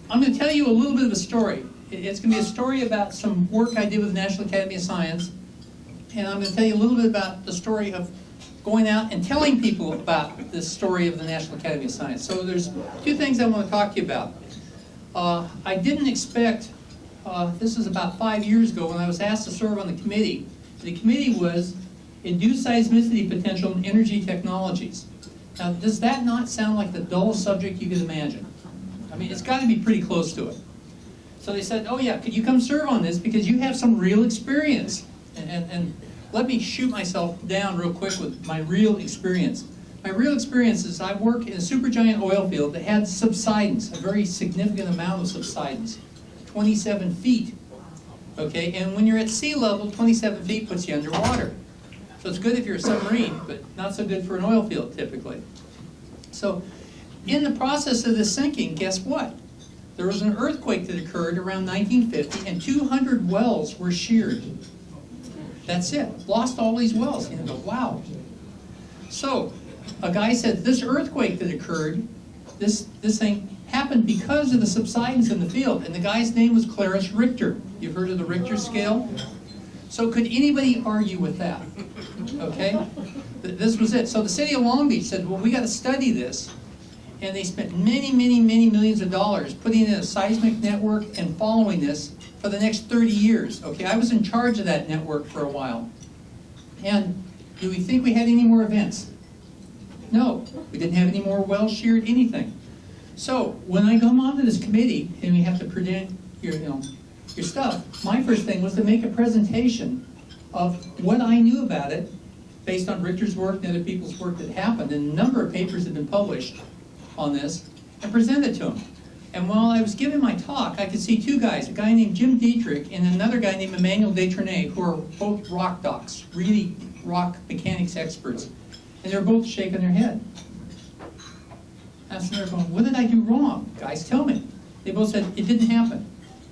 I'm going to tell you a little bit of a story. It's going to be a story about some work I did with the National Academy of Science, and I'm going to tell you a little bit about the story of going out and telling people about this story of the National Academy of Science. So there's two things I want to talk to you about. I didn't expect, this was about 5 years ago when I was asked to serve on the committee. The committee was Induced Seismicity Potential in Energy Technologies. Now, does that not sound like the dullest subject you could imagine? I mean, it's got to be pretty close to it. So they said, oh yeah, could you come serve on this because you have some real experience. And let me shoot myself down real quick with my real experience. My real experience is I work in a supergiant oil field that had subsidence, a very significant amount of subsidence, 27 feet. Okay, and when you're at sea level, 27 feet puts you underwater. So it's good if you're a submarine, but not so good for an oil field typically. So in the process of this sinking, guess what? There was an earthquake that occurred around 1950 and 200 wells were sheared. That's it. Lost all these wells. You go, wow. So a guy said this earthquake that occurred, this thing happened because of the subsidence in the field. And the guy's name was Clarence Richter. You've heard of the Richter scale? So could anybody argue with that? Okay? This was it. So the city of Long Beach said, well, we got to study this. And they spent many, many, many millions of dollars putting in a seismic network and following this for the next 30 years. Okay, I was in charge of that network for a while. And do we think we had any more events? No, we didn't have any more wells sheared, anything. So when I come onto this committee and we have to present your stuff, my first thing was to make a presentation of what I knew about it based on Richter's work and other people's work that happened. And a number of papers have been published on this, and present it to him. And while I was giving my talk, I could see two guys, a guy named Jim Dietrich and another guy named Emmanuel Detrernay, who are both rock docs, really rock mechanics experts. And they're both shaking their head. I was there going, what did I do wrong? Guys, tell me. They both said, it didn't happen.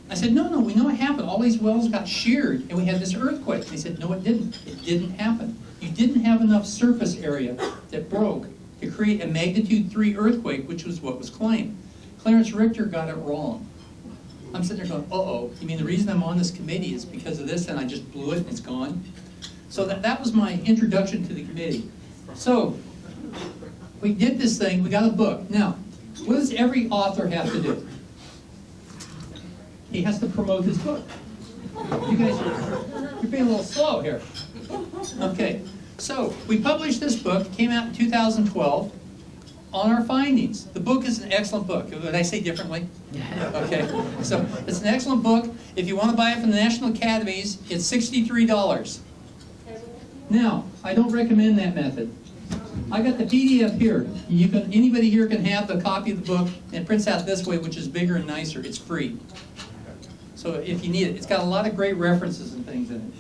I said, no, we know it happened. All these wells got sheared, and we had this earthquake. They said, no, it didn't. It didn't happen. You didn't have enough surface area that broke to create a magnitude 3 earthquake, which was what was claimed. Clarence Richter got it wrong. I'm sitting there going, uh-oh, you mean the reason I'm on this committee is because of this and I just blew it and it's gone? So that was my introduction to the committee. So we did this thing, we got a book. Now, what does every author have to do? He has to promote his book. You guys, you're being a little slow here. Okay. So, we published this book, it came out in 2012, on our findings. The book is an excellent book. Did I say differently? Okay. So, it's an excellent book. If you want to buy it from the National Academies, it's $63. Now, I don't recommend that method. I got the PDF here. Anybody here can have the copy of the book, and it prints out this way, which is bigger and nicer. It's free. So, if you need it, it's got a lot of great references and things in it.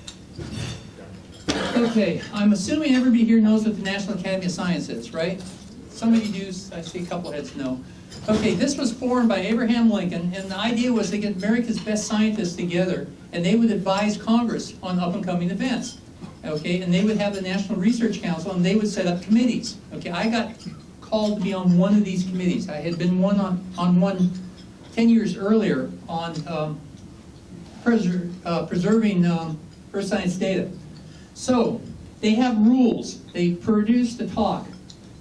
Okay, I'm assuming everybody here knows what the National Academy of Science is, right? Some of you do, I see a couple heads know. Okay, this was formed by Abraham Lincoln, and the idea was to get America's best scientists together, and they would advise Congress on up-and-coming events. Okay, and they would have the National Research Council, and they would set up committees. Okay, I got called to be on one of these committees. I had been on one 10 years earlier on preserving Earth science data. So, they have rules. They produce the talk,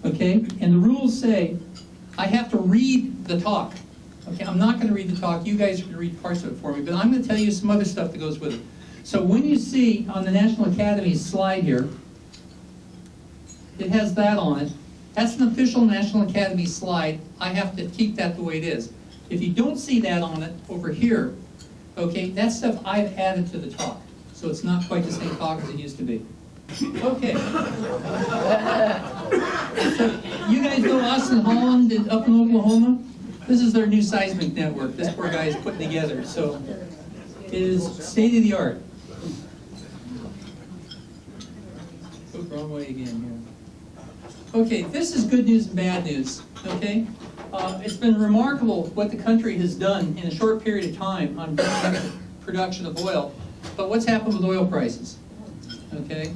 okay? And the rules say, I have to read the talk. Okay, I'm not going to read the talk. You guys are going to read parts of it for me, but I'm going to tell you some other stuff that goes with it. So when you see on the National Academy's slide here, it has that on it. That's an official National Academy slide. I have to keep that the way it is. If you don't see that on it over here, okay, that's stuff I've added to the talk. So it's not quite the same talk as it used to be. Okay. So you guys know Austin Holland up in Oklahoma? This is their new seismic network this poor guy is putting together. So it is state of the art. Oh, wrong way again here. Okay, this is good news and bad news. Okay? It's been remarkable what the country has done in a short period of time on production of oil. But what's happened with oil prices? Okay,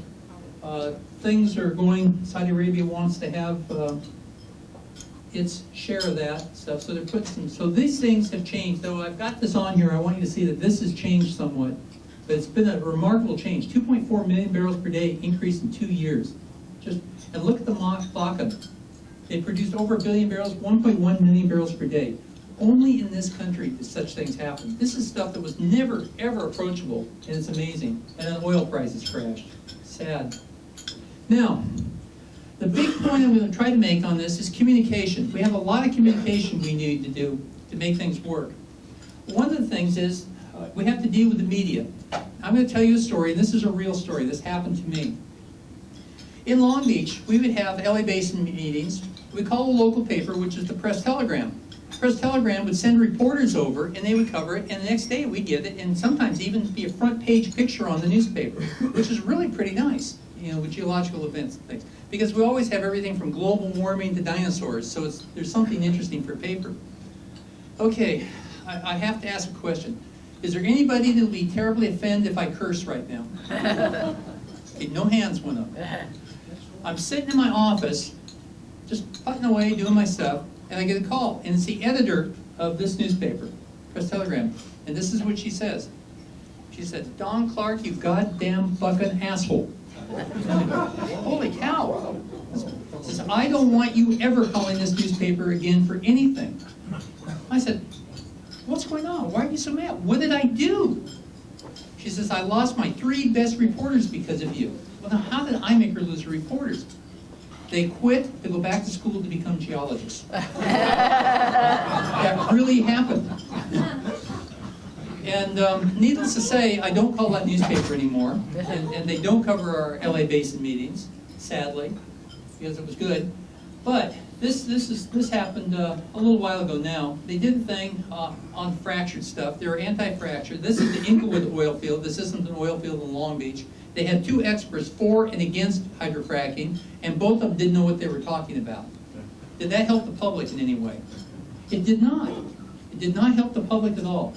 things are going. Saudi Arabia wants to have its share of that stuff. So they're putting some, so these things have changed. Though I've got this on here, I want you to see that this has changed somewhat. But it's been a remarkable change. 2.4 million barrels per day increase in 2 years. And look at the Basin. They produced over 1 billion barrels, 1.1 million barrels per day. Only in this country do such things happen. This is stuff that was never, ever approachable, and it's amazing. And then oil prices crashed. Sad. Now, the big point I'm going to try to make on this is communication. We have a lot of communication we need to do to make things work. One of the things is we have to deal with the media. I'm going to tell you a story, and this is a real story. This happened to me. In Long Beach, we would have LA Basin meetings. We call a local paper, which is the Press Telegram. Press Telegram would send reporters over, and they would cover it, and the next day we'd get it, and sometimes even be a front page picture on the newspaper, which is really pretty nice, you know, with geological events and things. Because we always have everything from global warming to dinosaurs, so there's something interesting for paper. Okay, I have to ask a question. Is there anybody that will be terribly offended if I curse right now? Okay, no hands went up. I'm sitting in my office, just putting away, doing my stuff, and I get a call, and it's the editor of this newspaper, Press Telegram, and this is what she says. She said, "Don Clarke, you goddamn fucking asshole." Holy cow. She says, "I don't want you ever calling this newspaper again for anything." I said, "What's going on? Why are you so mad? What did I do?" She says, "I lost my 3 best reporters because of you." Well, now how did I make her lose her reporters? They quit to go back to school to become geologists. That really happened. And needless to say, I don't call that newspaper anymore, and they don't cover our LA Basin meetings, sadly, because it was good. But this happened a little while ago now. They did a thing on fractured stuff. They were anti-fracture. This is the Inglewood oil field. This isn't an oil field in Long Beach. They had 2 experts for and against hydrofracking, and both of them didn't know what they were talking about. Did that help the public in any way? It did not. It did not help the public at all.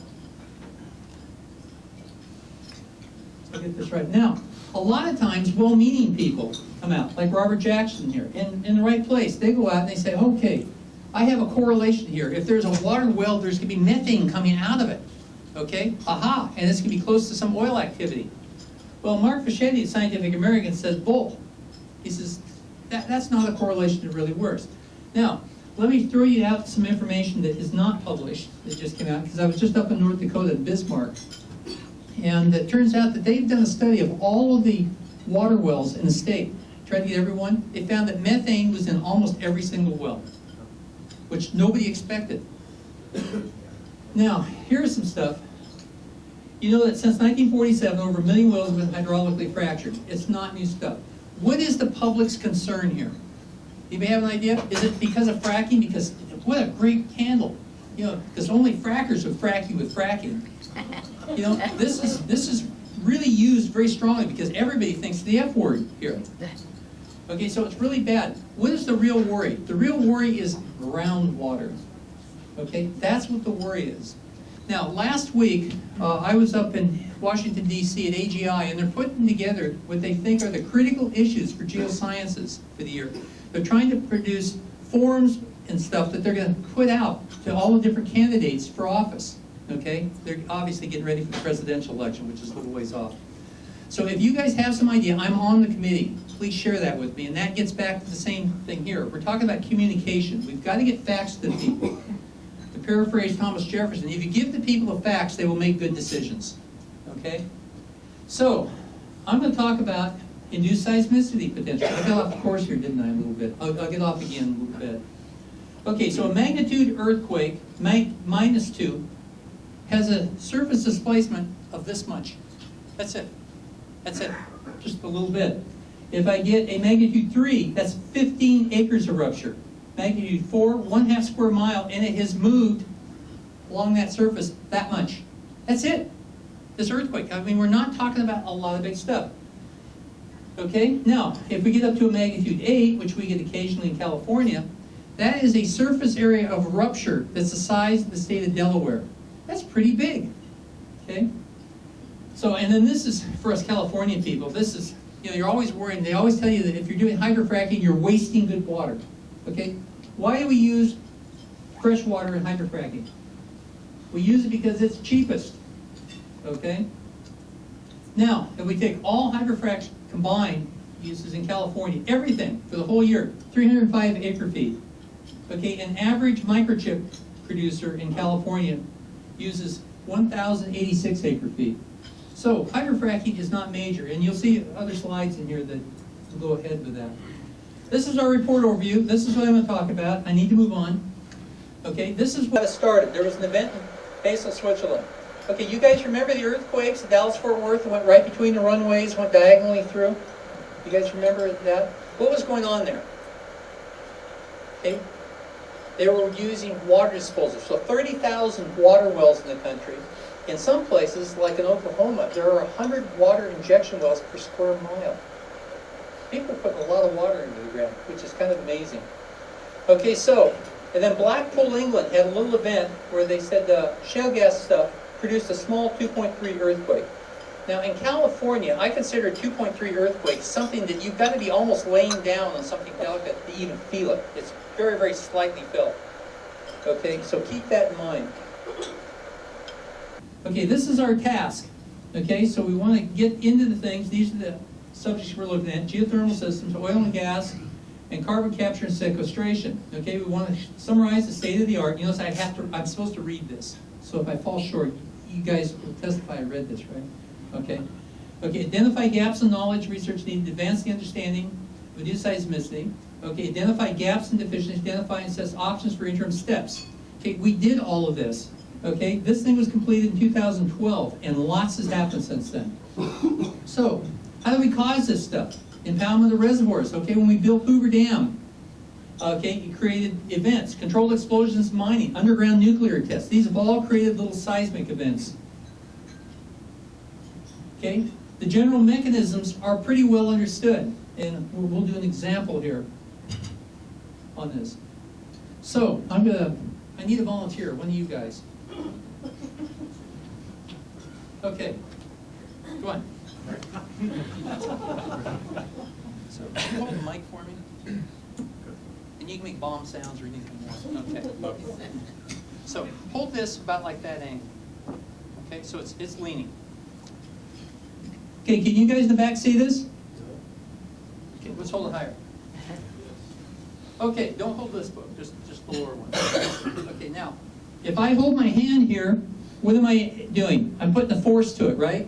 I'll get this right. Now, a lot of times well-meaning people come out, like Robert Jackson here, in the right place. They go out and they say, okay, I have a correlation here. If there's a water well, there's going to be methane coming out of it. Okay? Aha! And it's going to be close to some oil activity. Well, Mark Fischetti, Scientific American, says bull. He says, that's not a correlation that really works. Now, let me throw you out some information that is not published, that just came out, because I was just up in North Dakota in Bismarck. And it turns out that they've done a study of all of the water wells in the state. Tried to get everyone. They found that methane was in almost every single well, which nobody expected. Now, here's some stuff. You know that since 1947, over 1 million wells have been hydraulically fractured. It's not new stuff. What is the public's concern here? You may have an idea. Is it because of fracking? Because what a great handle. You know, because only frackers would frack you with fracking. You know, this is really used very strongly because everybody thinks the F word here. Okay, so it's really bad. What is the real worry? The real worry is groundwater. Okay, that's what the worry is. Now, last week, I was up in Washington, D.C. at AGI, and they're putting together what they think are the critical issues for geosciences for the year. They're trying to produce forms and stuff that they're going to put out to all the different candidates for office. Okay? They're obviously getting ready for the presidential election, which is a little ways off. So if you guys have some idea, I'm on the committee. Please share that with me. And that gets back to the same thing here. We're talking about communication. We've got to get facts to the people. To paraphrase Thomas Jefferson, if you give the people the facts, they will make good decisions. Okay? So, I'm going to talk about induced seismicity potential. I got off the course here, didn't I, a little bit? I'll get off again a little bit. Okay, so a magnitude earthquake, -2, has a surface displacement of this much. That's it. That's it. Just a little bit. If I get a magnitude 3, that's 15 acres of rupture. Magnitude 4, 1/2 square mile, and it has moved along that surface that much. That's it. This earthquake. I mean, we're not talking about a lot of big stuff. Okay? Now, if we get up to a magnitude 8, which we get occasionally in California, that is a surface area of rupture that's the size of the state of Delaware. That's pretty big. Okay? So, and then this is, for us Californian people, this is, you know, you're always worried. They always tell you that if you're doing hydrofracking, you're wasting good water. Okay? Why do we use fresh water in hydrofracking? We use it because it's cheapest, okay? Now, if we take all hydrofracks combined uses in California, everything for the whole year, 305 acre-feet. Okay, an average microchip producer in California uses 1,086 acre-feet. So hydrofracking is not major, and you'll see other slides in here that will go ahead with that. This is our report overview. This is what I'm going to talk about. I need to move on. Okay, this is what started. There was an event in Basin, Switzerland. Okay, you guys remember the earthquakes in Dallas-Fort Worth that went right between the runways, went diagonally through? You guys remember that? What was going on there? Okay, they were using water disposal. So 30,000 water wells in the country. In some places, like in Oklahoma, there are 100 water injection wells per square mile. People are putting a lot of water into the ground, which is kind of amazing. Okay, so, and then Blackpool, England had a little event where they said shale gas stuff produced a small 2.3 earthquake. Now in California, I consider a 2.3 earthquake something that you've got to be almost laying down on something delicate to even feel it. It's very, very slightly felt. Okay, so keep that in mind. Okay, this is our task. Okay, so we want to get into the things. These are the subjects we're looking at: geothermal systems, oil and gas, and carbon capture and sequestration. Okay, we want to summarize the state of the art. You notice I'm supposed to read this. So if I fall short, you guys will testify I read this, right? Okay. Okay, identify gaps in knowledge research needed to advance the understanding of induced seismicity. Okay, identify gaps and deficiencies, identify and assess options for interim steps. Okay, we did all of this. Okay, this thing was completed in 2012, and lots has happened since then. So, how do we cause this stuff? Impoundment of reservoirs. Okay, when we built Hoover Dam, okay, it created events. Controlled explosions, mining, underground nuclear tests. These have all created little seismic events. Okay, the general mechanisms are pretty well understood, and we'll do an example here on this. So, I need a volunteer, one of you guys. Okay, go on. So, can you hold the mic for me? And you can make bomb sounds or anything more. Okay. So, hold this about like that angle. Okay, so it's leaning. Okay, can you guys in the back see this? Okay, let's hold it higher. Okay, don't hold this book, just the lower one. Okay, now, if I hold my hand here, what am I doing? I'm putting a force to it, right?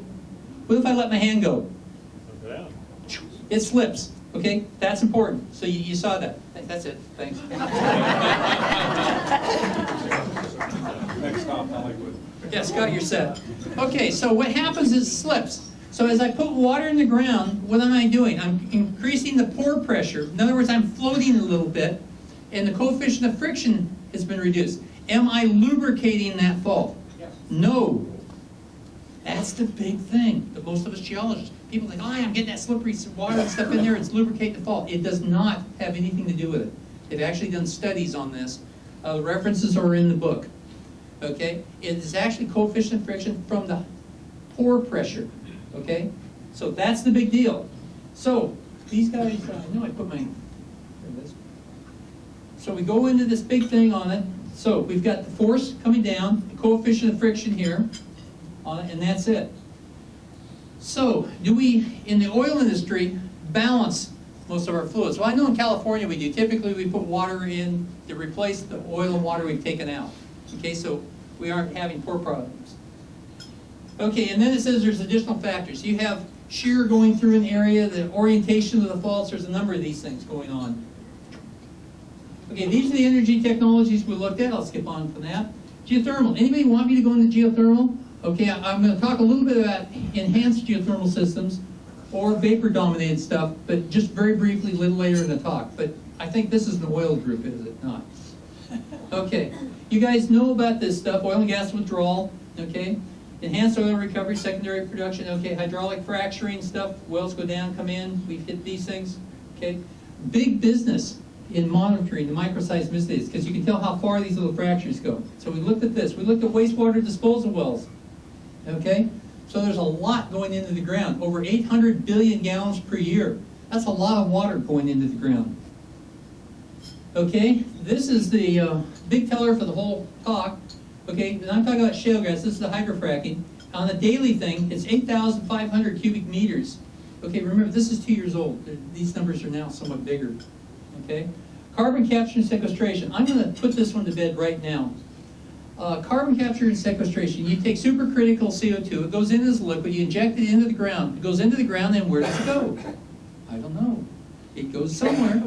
What if I let my hand go? It slips, okay? That's important. So you saw that. That's it, thanks. Next stop, Hollywood. Yeah, Scott, you're set. Okay, so what happens is it slips. So as I put water in the ground, what am I doing? I'm increasing the pore pressure. In other words, I'm floating a little bit, and the coefficient of friction has been reduced. Am I lubricating that fault? Yes. No. That's the big thing that most of us geologists, people think, oh, I'm getting that slippery water and stuff in there, it's lubricating the fault. It does not have anything to do with it. They've actually done studies on this. The references are in the book. Okay? It is actually coefficient of friction from the pore pressure. Okay? So that's the big deal. So, these guys, I know I put my, here it is. So we go into this big thing on it. So we've got the force coming down, the coefficient of friction here on it, and that's it. So, do we, in the oil industry, balance most of our fluids? Well, I know in California we do. Typically we put water in to replace the oil and water we've taken out. Okay, so we aren't having pore problems. Okay, and then it says there's additional factors. You have shear going through an area, the orientation of the faults, there's a number of these things going on. Okay, these are the energy technologies we looked at. I'll skip on from that. Geothermal. Anybody want me to go into geothermal? Okay, I'm going to talk a little bit about enhanced geothermal systems or vapor-dominated stuff, but just very briefly a little later in the talk. But I think this is an oil group, is it not? Okay, you guys know about this stuff, oil and gas withdrawal, okay? Enhanced oil recovery, secondary production, okay, hydraulic fracturing stuff, wells go down, come in, we've hit these things, okay? Big business in monitoring the microseismicities, because you can tell how far these little fractures go. So we looked at this. We looked at wastewater disposal wells, okay? So there's a lot going into the ground, over 800 billion gallons per year. That's a lot of water going into the ground. Okay, this is the big teller for the whole talk. Okay, and I'm talking about shale gas. This is the hydrofracking. On the daily thing, it's 8,500 cubic meters. Okay, remember, this is 2 years old. These numbers are now somewhat bigger. Okay, carbon capture and sequestration. I'm going to put this one to bed right now. Carbon capture and sequestration. You take supercritical CO2. It goes in as a liquid. You inject it into the ground. It goes into the ground, and where does it go? I don't know. It goes somewhere.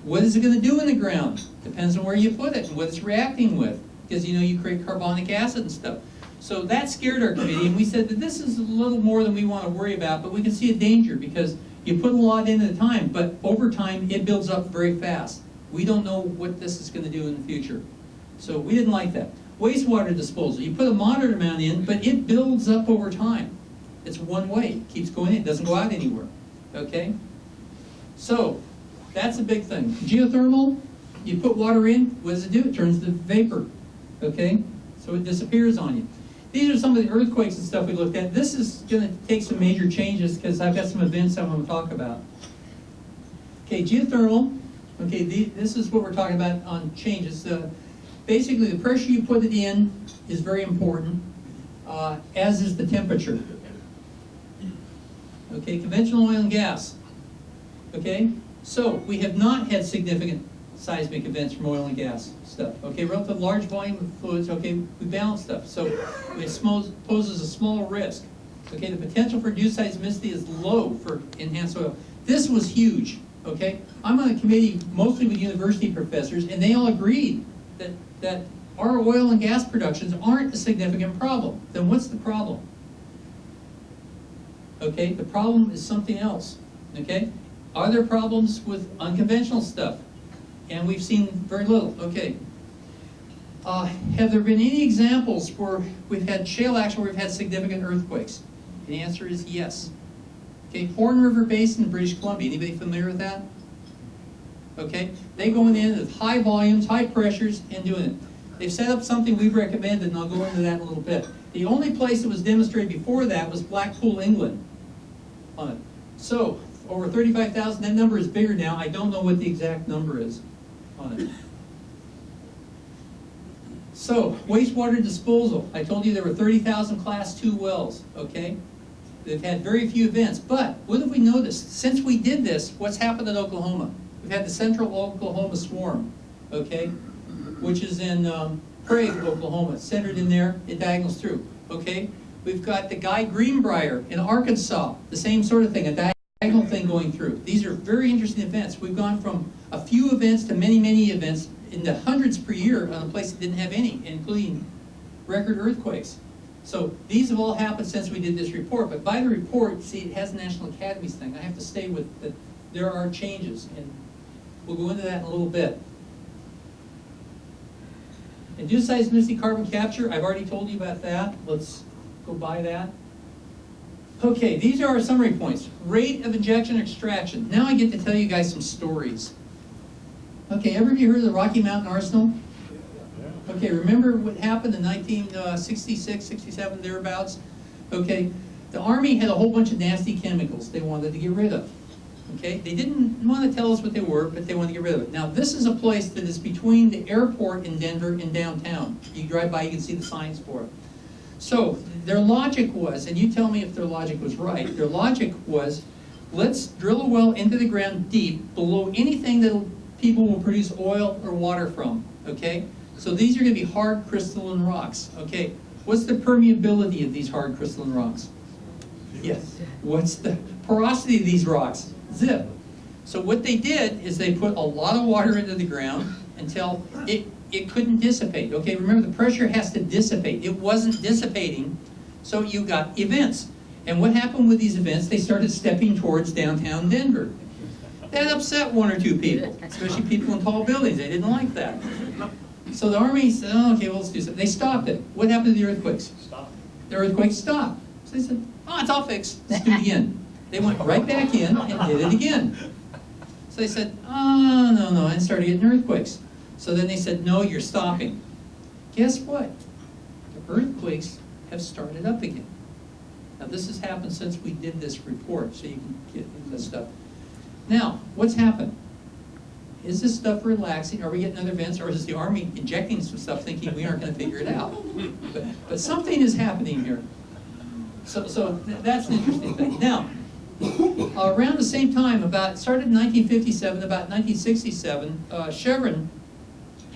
What is it going to do in the ground? Depends on where you put it and what it's reacting with. Because, you know, you create carbonic acid and stuff. So that scared our committee, and we said that this is a little more than we want to worry about, but we can see a danger because you put a lot in at a time, but over time it builds up very fast. We don't know what this is going to do in the future. So we didn't like that. Wastewater disposal. You put a moderate amount in, but it builds up over time. It's one way. It keeps going in. It doesn't go out anywhere. Okay? So that's a big thing. Geothermal, you put water in, what does it do? It turns to vapor. Okay? So it disappears on you. These are some of the earthquakes and stuff we looked at. This is going to take some major changes because I've got some events I want to talk about. Okay, geothermal. Okay, this is what we're talking about on changes. Basically, the pressure you put it in is very important, as is the temperature. Okay, conventional oil and gas. Okay, so we have not had significant seismic events from oil and gas stuff. Okay, relative large volume of fluids. Okay, we balance stuff. So it poses a small risk. Okay, the potential for induced seismicity is low for enhanced oil. This was huge. Okay, I'm on a committee mostly with university professors, and they all agreed that our oil and gas productions aren't a significant problem. Then what's the problem? Okay, the problem is something else. Okay, are there problems with unconventional stuff? And we've seen very little. Okay. Have there been any examples where we've had shale action where we've had significant earthquakes? The answer is yes. Okay, Horn River Basin in British Columbia. Anybody familiar with that? Okay, they going in with high volumes, high pressures, and doing it. They've set up something we've recommended, and I'll go into that in a little bit. The only place that was demonstrated before that was Blackpool, England. On it. So, over 35,000, that number is bigger now. I don't know what the exact number is on it. So, wastewater disposal. I told you there were 30,000 class 2 wells, okay? They've had very few events, but what have we noticed? Since we did this, what's happened in Oklahoma? We've had the central Oklahoma swarm, okay? Which is in Prague, Oklahoma. It's centered in there, it diagonals through, okay? We've got the Guy Greenbrier in Arkansas, the same sort of thing, a diagonal thing going through. These are very interesting events. We've gone from a few events to many, many events in the hundreds per year on a place that didn't have any, including record earthquakes. So these have all happened since we did this report, but by the report, see, it has National Academies thing. I have to stay with that. There are changes, and we'll go into that in a little bit. Induced seismicity carbon capture, I've already told you about that. Let's go by that. Okay, these are our summary points. Rate of injection extraction. Now I get to tell you guys some stories. Okay, ever of you heard of the Rocky Mountain Arsenal? Okay, remember what happened in 1966, 67, thereabouts? Okay, the Army had a whole bunch of nasty chemicals they wanted to get rid of. Okay, they didn't want to tell us what they were, but they wanted to get rid of it. Now, this is a place that is between the airport in Denver and downtown. You drive by, you can see the signs for it. So, their logic was, and you tell me if their logic was right, their logic was, let's drill a well into the ground deep, below anything that people will produce oil or water from, okay? So these are going to be hard crystalline rocks, okay? What's the permeability of these hard crystalline rocks? Yes. What's the porosity of these rocks? Zip. So what they did is they put a lot of water into the ground until it couldn't dissipate. Okay, remember the pressure has to dissipate. It wasn't dissipating, so you got events. And what happened with these events? They started stepping towards downtown Denver. That upset one or two people, especially people in tall buildings. They didn't like that. So the Army said, oh, okay, well, let's do something. They stopped it. What happened to the earthquakes? Stopped. The earthquakes stopped. So they said, oh, it's all fixed. Let's do it again. They went right back in and did it again. So they said, oh, no, and started getting earthquakes. So then they said, no, you're stopping. Guess what? The earthquakes have started up again. Now, this has happened since we did this report, so you can get into this stuff. Now, what's happened? is this stuff relaxing? Are we getting other vents? Or is the Army injecting some stuff thinking we aren't going to figure it out? But something is happening here. So that's an interesting thing. Now, around the same time, started in 1957, about 1967, Chevron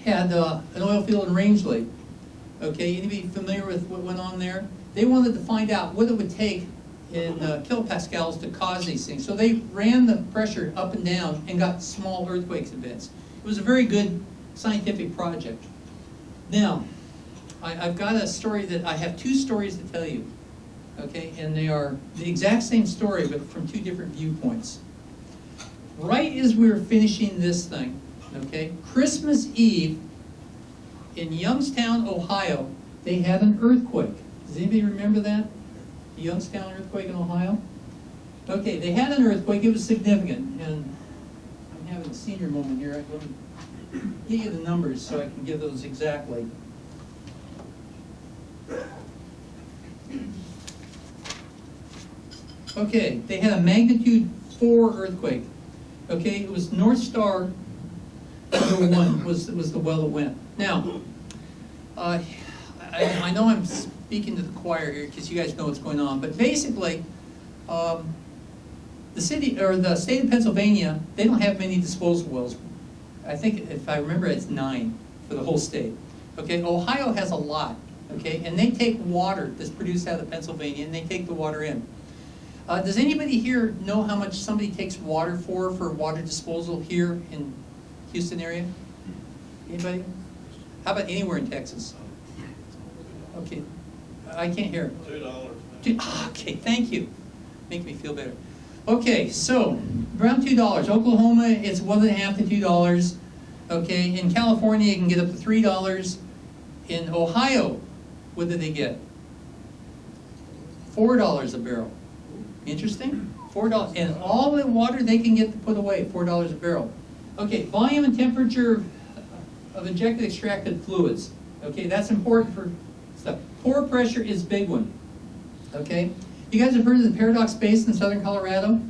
had an oil field in Rangeley. Okay, anybody familiar with what went on there? They wanted to find out what it would take in kilopascals to cause these things. So they ran the pressure up and down and got small earthquakes events. It was a very good scientific project. Now, I've got a story I have two stories to tell you. Okay, and they are the exact same story, but from two different viewpoints. Right as we were finishing this thing, okay, Christmas Eve in Youngstown, Ohio, they had an earthquake. Does anybody remember that? The Youngstown earthquake in Ohio? Okay, they had an earthquake. It was significant, and I'm having a senior moment here. Let me give you the numbers so I can give those exactly. Okay, they had a magnitude 4 earthquake. Okay, it was North Star number 1 was the well that went. Now, I know I'm speaking to the choir here because you guys know what's going on, but basically, the state of Pennsylvania, they don't have many disposal wells. I think, if I remember, it's 9 for the whole state. Okay, Ohio has a lot. Okay, and they take water that's produced out of Pennsylvania and they take the water in. Does anybody here know how much somebody takes water for water disposal here in Houston area? Anybody? How about anywhere in Texas? Okay, I can't hear. $2. Okay, thank you. Make me feel better. Okay, so around $2. Oklahoma, it's $1.50 to $2. Okay, in California, you can get up to $3. In Ohio, what did they get? $4 a barrel. Interesting? $4. And all the water they can get to put away, $4 a barrel. Okay, volume and temperature of injected extracted fluids. Okay, that's important for stuff. Pore pressure is a big one. Okay, you guys have heard of the Paradox Basin in southern Colorado?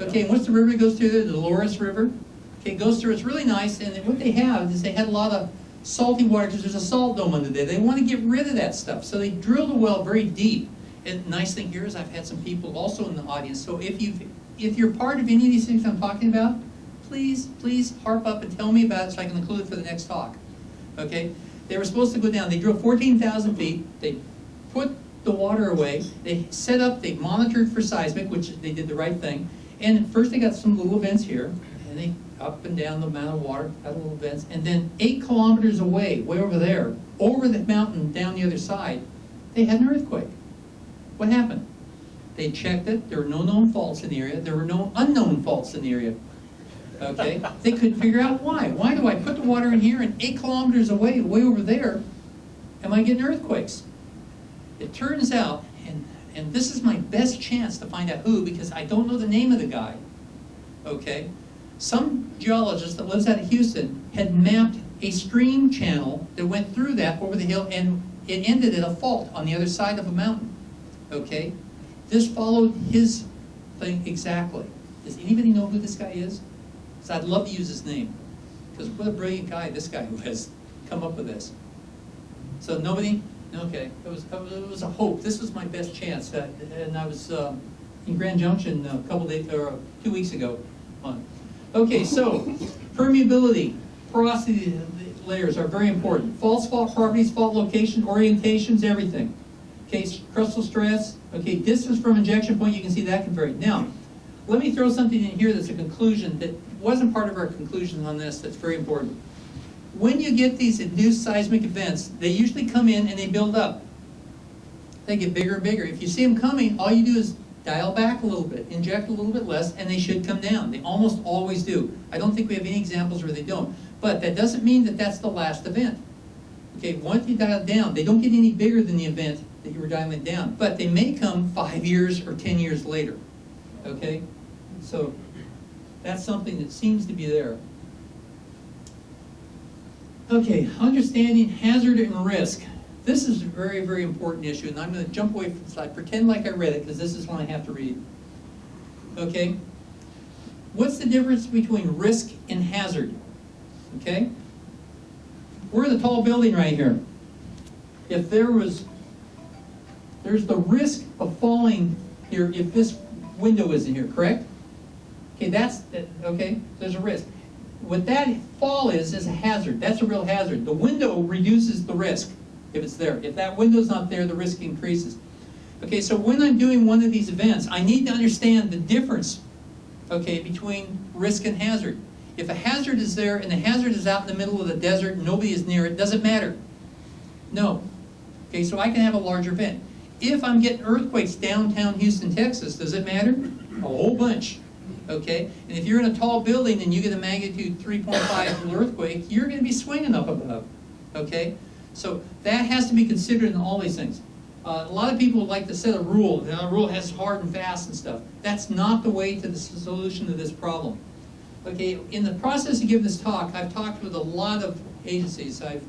Okay, and what's the river that goes through there? The Dolores River. Okay, it goes through, it's really nice, and what they have is they had a lot of salty water because there's a salt dome under there. They want to get rid of that stuff, so they drilled a well very deep. And the nice thing here is I've had some people also in the audience, so if you're part of any of these things I'm talking about, please harp up and tell me about it so I can include it for the next talk. Okay? They were supposed to go down. They drilled 14,000 feet. They put the water away. They set up, they monitored for seismic, which they did the right thing. And first they got some little vents here, and they up and down the amount of water, got little vents, and then 8 kilometers away, way over there, over the mountain down the other side, they had an earthquake. What happened? They checked it. There were no known faults in the area. There were no unknown faults in the area. Okay? They couldn't figure out why. Why do I put the water in here and 8 kilometers away, way over there, am I getting earthquakes? It turns out, and this is my best chance to find out who, because I don't know the name of the guy. Okay? Some geologist that lives out of Houston had mapped a stream channel that went through that over the hill, and it ended at a fault on the other side of a mountain. Okay? This followed his thing exactly. Does anybody know who this guy is? Because I'd love to use his name. Because what a brilliant guy this guy was. Come up with this. So nobody? Okay. It was a hope. This was my best chance. And I was in Grand Junction a couple days, or 2 weeks ago. Okay, so permeability, porosity layers are very important. False fault properties, fault location, orientations, everything. Okay, crustal stress. Okay, distance from injection point, you can see that can vary. Now, let me throw something in here that's a conclusion that wasn't part of our conclusion on this that's very important. When you get these induced seismic events, they usually come in and they build up. They get bigger and bigger. If you see them coming, all you do is dial back a little bit, inject a little bit less, and they should come down. They almost always do. I don't think we have any examples where they don't. But that doesn't mean that that's the last event. Okay, once you dial it down, they don't get any bigger than the event that you were dialing down. But they may come 5 years or 10 years later. Okay? So that's something that seems to be there. Okay, understanding hazard and risk. This is a very, very important issue, and I'm going to jump away from the slide. Pretend like I read it, because this is one I have to read. Okay? What's the difference between risk and hazard? okay? We're in a tall building right here. If there's the risk of falling here if this window isn't here, correct? Okay, okay, there's a risk. What that fall is a hazard. That's a real hazard. The window reduces the risk if it's there. If that window's not there, the risk increases. Okay, so when I'm doing one of these events, I need to understand the difference, okay, between risk and hazard. If a hazard is there and the hazard is out in the middle of the desert and nobody is near it, does it matter? No. Okay, so I can have a larger event. If I'm getting earthquakes downtown Houston, Texas, does it matter? A whole bunch. Okay, and if you're in a tall building and you get a magnitude 3.5 earthquake, you're going to be swinging up above. Okay, so that has to be considered in all these things. A lot of people like to set a rule. A rule has hard and fast and stuff. That's not the way to the solution to this problem. Okay, in the process of giving this talk, I've talked with a lot of agencies. I've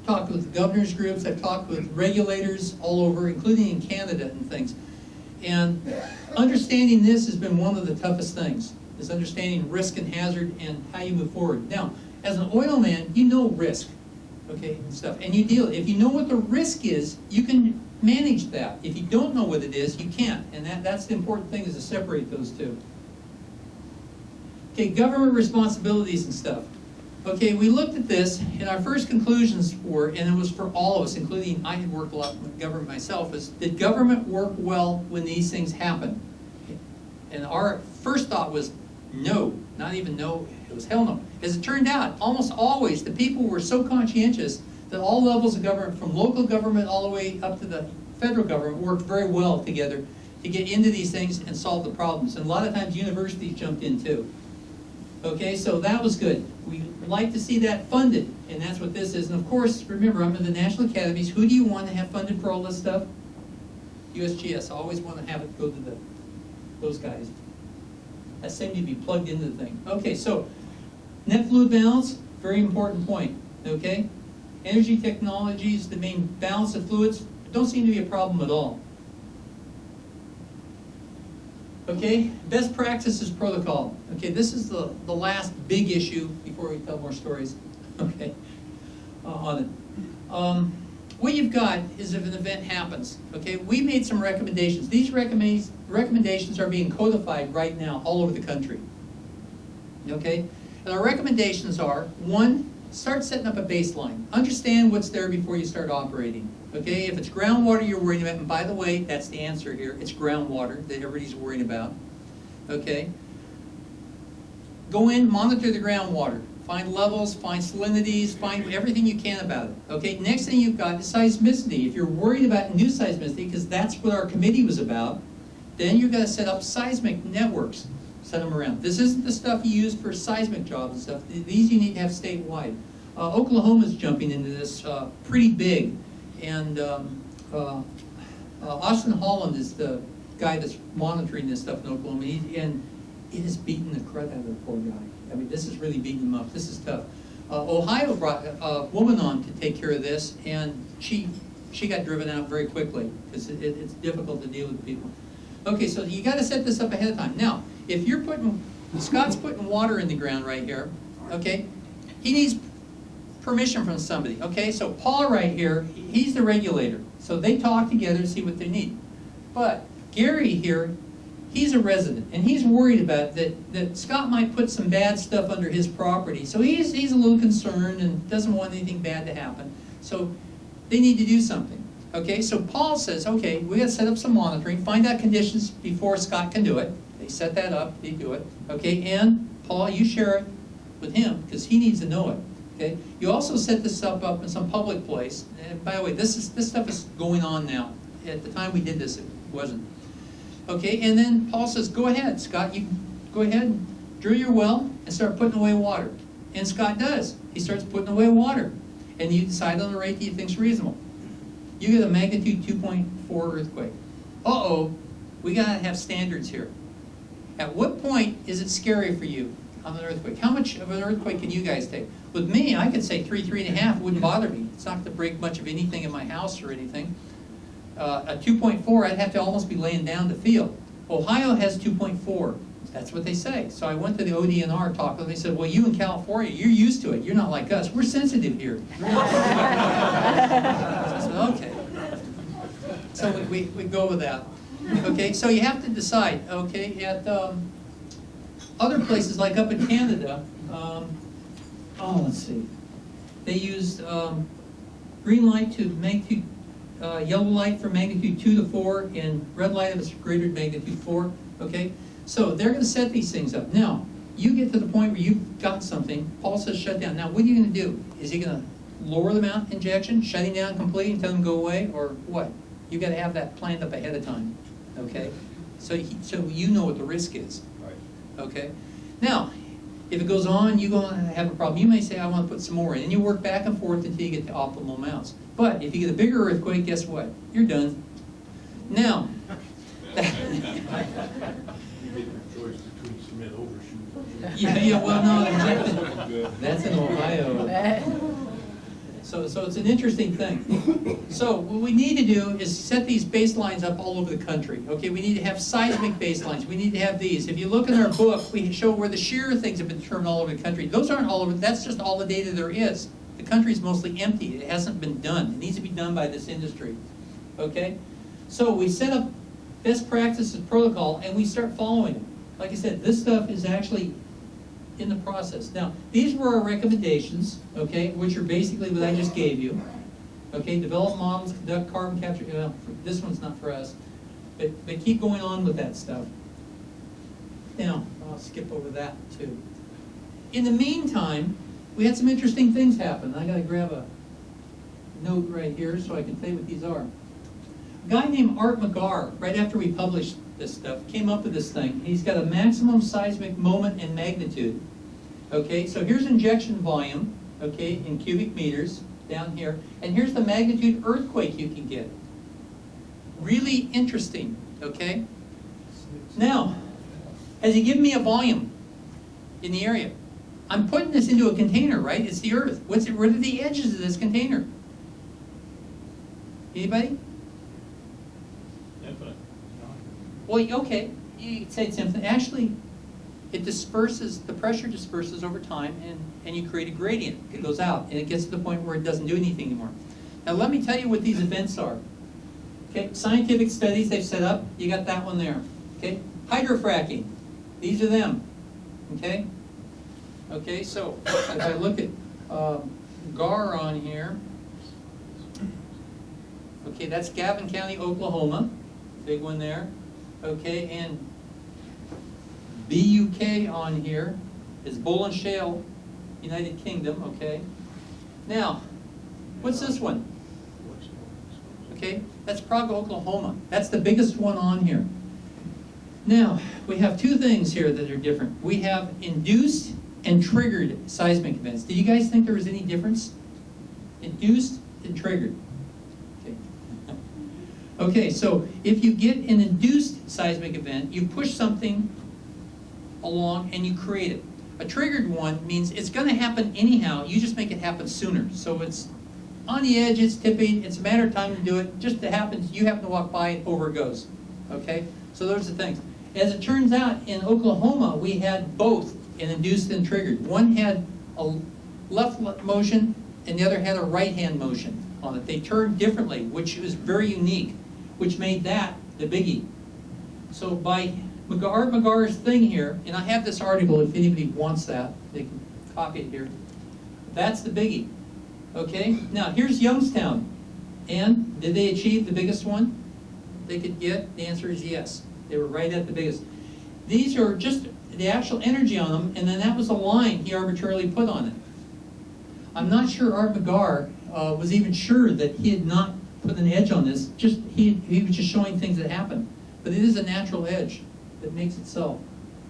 talked with governors groups. I've talked with regulators all over, including in Canada and things. And understanding this has been one of the toughest things, is understanding risk and hazard and how you move forward. Now, as an oil man, you know risk, okay, and stuff, and you deal. If you know what the risk is, you can manage that. If you don't know what it is, you can't. And that's the important thing, is to separate those two. Okay, government responsibilities and stuff. Okay, we looked at this, and our first conclusions were, and it was for all of us, including I had worked a lot with government myself, is did government work well when these things happen? And our first thought was no, not even no, it was hell no. As it turned out, almost always the people were so conscientious that all levels of government, from local government all the way up to the federal government, worked very well together to get into these things and solve the problems. And a lot of times universities jumped in too. Okay, so that was good. We like to see that funded, and that's what this is. And of course, remember, I'm in the National Academies. Who do you want to have funded for all this stuff? USGS. I always want to have it go to those guys. That seemed to be plugged into the thing. Okay, so net fluid balance, very important point. Okay, energy technologies, the main balance of fluids, don't seem to be a problem at all. Okay, best practices protocol. Okay, this is the last big issue before we tell more stories. Okay, on it. What you've got is if an event happens. Okay, we made some recommendations. These recommendations are being codified right now all over the country. Okay, and our recommendations are: one, start setting up a baseline. Understand what's there before you start operating. Okay, if it's groundwater you're worried about, and by the way, that's the answer here, it's groundwater that everybody's worried about. Okay, go in, monitor the groundwater, find levels, find salinities, find everything you can about it. Okay, next thing you've got is seismicity. If you're worried about induced seismicity, because that's what our committee was about, then you've got to set up seismic networks, set them around. This isn't the stuff you use for seismic jobs and stuff. These you need to have statewide. Oklahoma's jumping into this pretty big. And Austin Holland is the guy that's monitoring this stuff in Oklahoma, and it has beaten the crud out of the poor guy. I mean, this is really beating him up. This is tough. Ohio brought a woman on to take care of this, and she got driven out very quickly because it's difficult to deal with people. Okay, so you got to set this up ahead of time. Now, if you're Scott's putting water in the ground right here, okay, he needs permission from somebody. Okay, so Paul right here, he's the regulator. So they talk together to see what they need. But Gary here, he's a resident, and he's worried about that Scott might put some bad stuff under his property. So he's a little concerned and doesn't want anything bad to happen. So they need to do something. Okay, so Paul says, okay, we got to set up some monitoring, find out conditions before Scott can do it. They set that up, they do it. Okay, and Paul, you share it with him because he needs to know it. Okay, you also set this stuff up in some public place. And by the way, this stuff is going on now. At the time we did this, it wasn't. Okay, and then Paul says, go ahead, Scott, you go ahead and drill your well and start putting away water. And Scott does. He starts putting away water. And you decide on the rate that you think is reasonable. You get a magnitude 2.4 earthquake. Uh-oh, we got to have standards here. At what point is it scary for you on an earthquake? How much of an earthquake can you guys take? With me, I could say 3.5 wouldn't bother me. It's not going to break much of anything in my house or anything. A 2.4, I'd have to almost be laying down to feel. Ohio has 2.4. That's what they say. So I went to the ODNR talk, and they said, well, you in California, you're used to it. You're not like us. We're sensitive here. So I said, okay. So we go with that. Okay, so you have to decide, okay, at other places, like up in Canada, let's see, they used green light to magnitude, yellow light for magnitude 2 to 4, and red light if it's greater than magnitude 4, okay? So they're going to set these things up. Now, you get to the point where you've got something, Paul says shut down. Now, what are you going to do? Is he going to lower the amount injection, shutting down completely and tell them to go away, or what? You've got to have that planned up ahead of time, okay? So you know what the risk is, Right. okay? Now, if it goes on, you're going to have a problem. You may say, I want to put some more in, and you work back and forth until you get the optimal amounts. But if you get a bigger earthquake, guess what? You're done. Now, yeah, well, no, that's in Ohio. So it's an interesting thing. So what we need to do is set these baselines up all over the country. Okay, we need to have seismic baselines. We need to have these. If you look in our book, we show where the shear things have been determined all over the country. Those aren't all over. That's just all the data there is. The country's mostly empty. It hasn't been done. It needs to be done by this industry. Okay, so we set up best practices protocol and we start following it. Like I said, this stuff is actually in the process. Now, these were our recommendations, okay, which are basically what I just gave you. Okay, develop models, conduct carbon capture. This one's not for us, but keep going on with that stuff. Now, I'll skip over that too. In the meantime, we had some interesting things happen. I got to grab a note right here so I can tell you what these are. A guy named Art McGarr, right after we published this stuff, came up with this thing. He's got a maximum seismic moment and magnitude. Okay, so here's injection volume, okay, in cubic meters down here, and here's the magnitude earthquake you can get. Really interesting, okay? Now, has he given me a volume in the area? I'm putting this into a container, right? It's the earth. What are the edges of this container? Anybody? Infinite. Well, okay, you could say it's infinite. Actually, it disperses, the pressure disperses over time, and you create a gradient. It goes out, and it gets to the point where it doesn't do anything anymore. Now, let me tell you what these events are. Okay, scientific studies they've set up. You got that one there. Okay, hydrofracking. These are them. Okay. Okay, so if I look at GAR on here, okay, that's Gavin County, Oklahoma, big one there. Okay, and BUK on here is Bull and Shale, United Kingdom. Okay, now what's this one? Okay, that's Prague, Oklahoma. That's the biggest one on here. Now we have two things here that are different. We have induced and triggered seismic events. Did you guys think there was any difference? Induced and triggered. Okay. Okay, so if you get an induced seismic event, you push something along and you create it. A triggered one means it's going to happen anyhow, you just make it happen sooner. So it's on the edge, it's tipping, it's a matter of time to do it, just it happens, you happen to walk by and over it goes. Okay, so those are the things. As it turns out, in Oklahoma, we had both an induced and triggered. One had a left motion and the other had a right hand motion on it. They turned differently, which was very unique, which made that the biggie. So by Art McGar's thing here, and I have this article if anybody wants that, they can copy it here. That's the biggie. Okay, now here's Youngstown. And did they achieve the biggest one they could get? The answer is yes. They were right at the biggest. These are just the actual energy on them, and then that was a line he arbitrarily put on it. I'm not sure Art McGarr was even sure that he had not put an edge on this. Just he was just showing things that happen. But it is a natural edge that makes itself.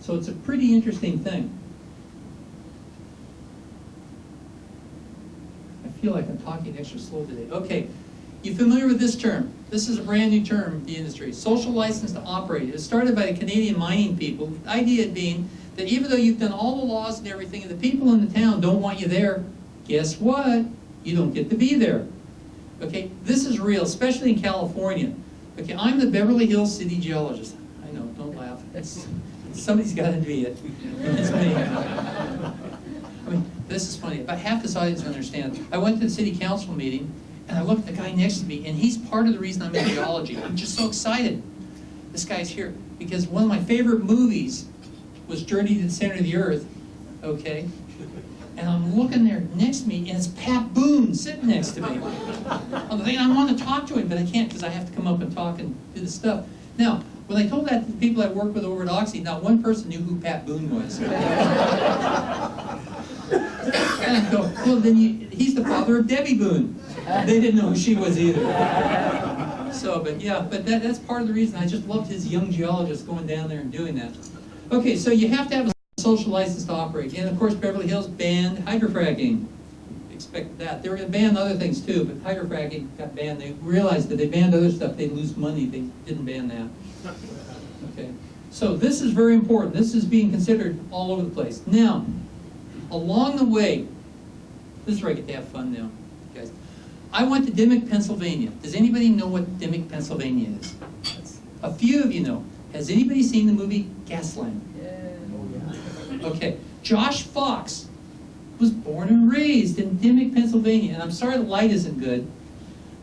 So it's a pretty interesting thing. I feel like I'm talking extra slow today. Okay, you familiar with this term? This is a brand new term in the industry. Social license to operate. It was started by the Canadian mining people. The idea being that even though you've done all the laws and everything, and the people in the town don't want you there, guess what? You don't get to be there. Okay, this is real, especially in California. Okay, I'm the Beverly Hills city geologist. I know, don't laugh. Somebody's got to be it. It's me. I mean, this is funny. About half this audience understands. I went to the city council meeting, and I looked at the guy next to me, and he's part of the reason I'm in geology. I'm just so excited. This guy's here because one of my favorite movies was Journey to the Center of the Earth. Okay. And I'm looking there next to me, and it's Pat Boone sitting next to me. I'm thinking I want to talk to him, but I can't because I have to come up and talk and do the stuff. Now, when I told that to the people I work with over at Oxy, not one person knew who Pat Boone was. And I go, well, then he's the father of Debbie Boone. They didn't know who she was either. So, but yeah, but that's part of the reason I just loved his young geologist going down there and doing that. Okay, so you have to have a social license to operate. And of course, Beverly Hills banned hydrofracking. Expect that. They were going to ban other things too, but hydrofracking got banned. They realized that they banned other stuff, they'd lose money. They didn't ban that. Okay, so this is very important. This is being considered all over the place. Now, along the way, this is where I get to have fun now, guys. I went to Dimock, Pennsylvania. Does anybody know what Dimock, Pennsylvania is? A few of you know. Has anybody seen the movie Gasland? Okay, Josh Fox was born and raised in Dimock, Pennsylvania. And I'm sorry the light isn't good,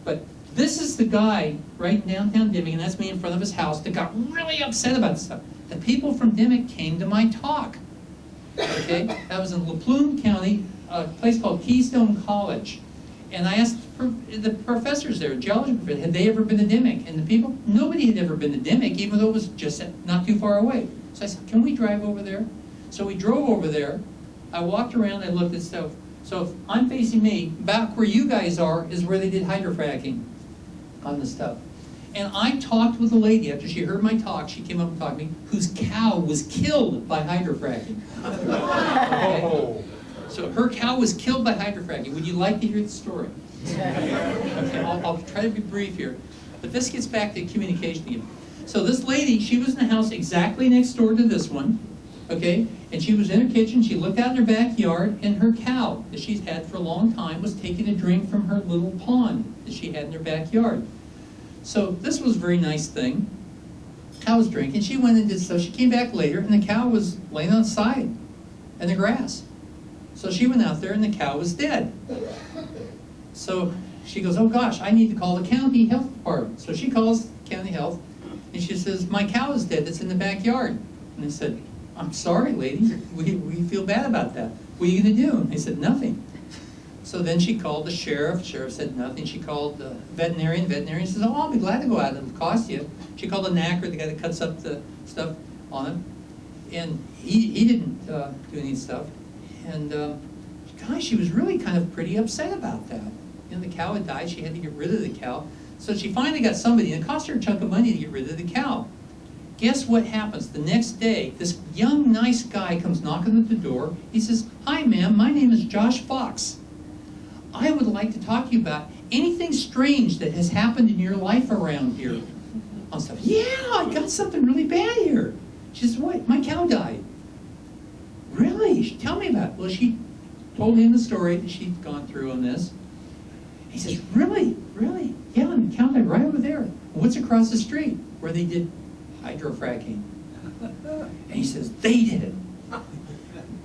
but this is the guy right in downtown Dimock, and that's me in front of his house, that got really upset about this stuff. The people from Dimock came to my talk. Okay, that was in LaPlume County, a place called Keystone College. And I asked the professors there, geology professors, had they ever been to Dimock? And the people, nobody had ever been to Dimock, even though it was just not too far away. So I said, can we drive over there? So we drove over there. I walked around, I looked at stuff. So if I'm facing me, back where you guys are is where they did hydrofracking on the stuff. And I talked with a lady after she heard my talk. She came up and talked to me, whose cow was killed by hydrofracking. Okay. So her cow was killed by hydrofracking. Would you like to hear the story? Okay, I'll try to be brief here. But this gets back to communication again. So this lady, she was in a house exactly next door to this one. Okay, and she was in her kitchen, she looked out in her backyard, and her cow, that she's had for a long time, was taking a drink from her little pond that she had in her backyard. So this was a very nice thing. Cow was drinking, she went and did stuff. She came back later, and the cow was laying on the side in the grass. So she went out there, and the cow was dead. So she goes, oh gosh, I need to call the county health department. So she calls county health, and she says, my cow is dead, it's in the backyard. And they said, I'm sorry, lady, we feel bad about that. What are you going to do? And they said, nothing. So then she called the sheriff. Sheriff said nothing. She called the veterinarian. Veterinarian says, oh, I'll be glad to go out. It'll cost you. She called the knacker, the guy that cuts up the stuff on it. And he didn't do any stuff. And gosh, she was really kind of pretty upset about that. You know, the cow had died. She had to get rid of the cow. So she finally got somebody, and it cost her a chunk of money to get rid of the cow. Guess what happens? The next day, this young, nice guy comes knocking at the door. He says, hi, ma'am, my name is Josh Fox. I would like to talk to you about anything strange that has happened in your life around here. On stuff. Yeah, I got something really bad here. She says, what? My cow died. Really? Tell me about it. Well, she told him the story that she'd gone through on this. He says, really? Really? Yeah, and the cow died right over there. What's across the street? Where they did hydrofracking. And he says, they did it.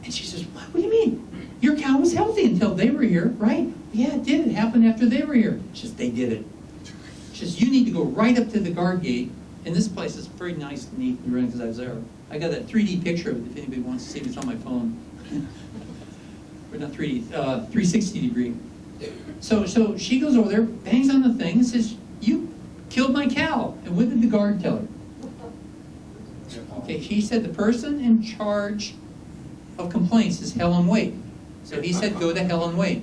And she says, what do you mean? Your cow was healthy until they were here, right? Yeah, it did. It happened after they were here. She says, they did it. She says, you need to go right up to the guard gate. And this place is very nice and neat and running because I was there. I got a 3D picture of it if anybody wants to see it. It's on my phone. Or not 3D, 360 degree. So she goes over there, bangs on the thing, and says, you killed my cow. And what did the guard tell her? Okay, she said the person in charge of complaints is Helen Wade. So he said, go to Helen Wade.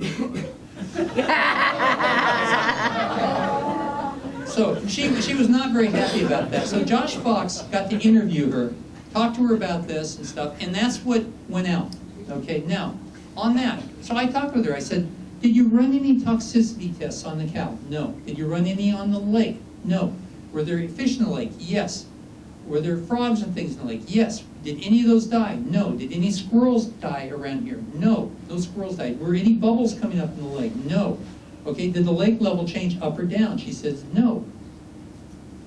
So she was not very happy about that. So Josh Fox got to interview her, talk to her about this and stuff, and that's what went out. Okay, now, on that, so I talked with her. I said, did you run any toxicity tests on the cow? No. Did you run any on the lake? No. Were there fish in the lake? Yes. Were there frogs and things in the lake? Yes. Did any of those die? No. Did any squirrels die around here? No. No squirrels died. Were any bubbles coming up in the lake? No. Okay, did the lake level change up or down? She says, no.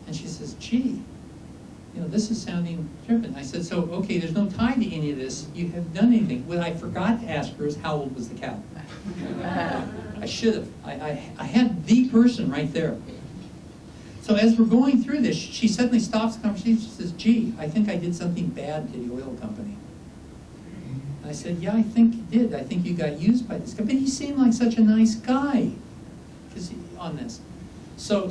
And she says, gee, this is sounding different. I said, so, okay, there's no tie to any of this. You haven't done anything. What I forgot to ask her is how old was the cow? I should have. I had the person right there. So as we're going through this, she suddenly stops the conversation. She says, gee, I think I did something bad to the oil company. And I said, yeah, I think you did. I think you got used by this guy. But he seemed like such a nice guy on this. So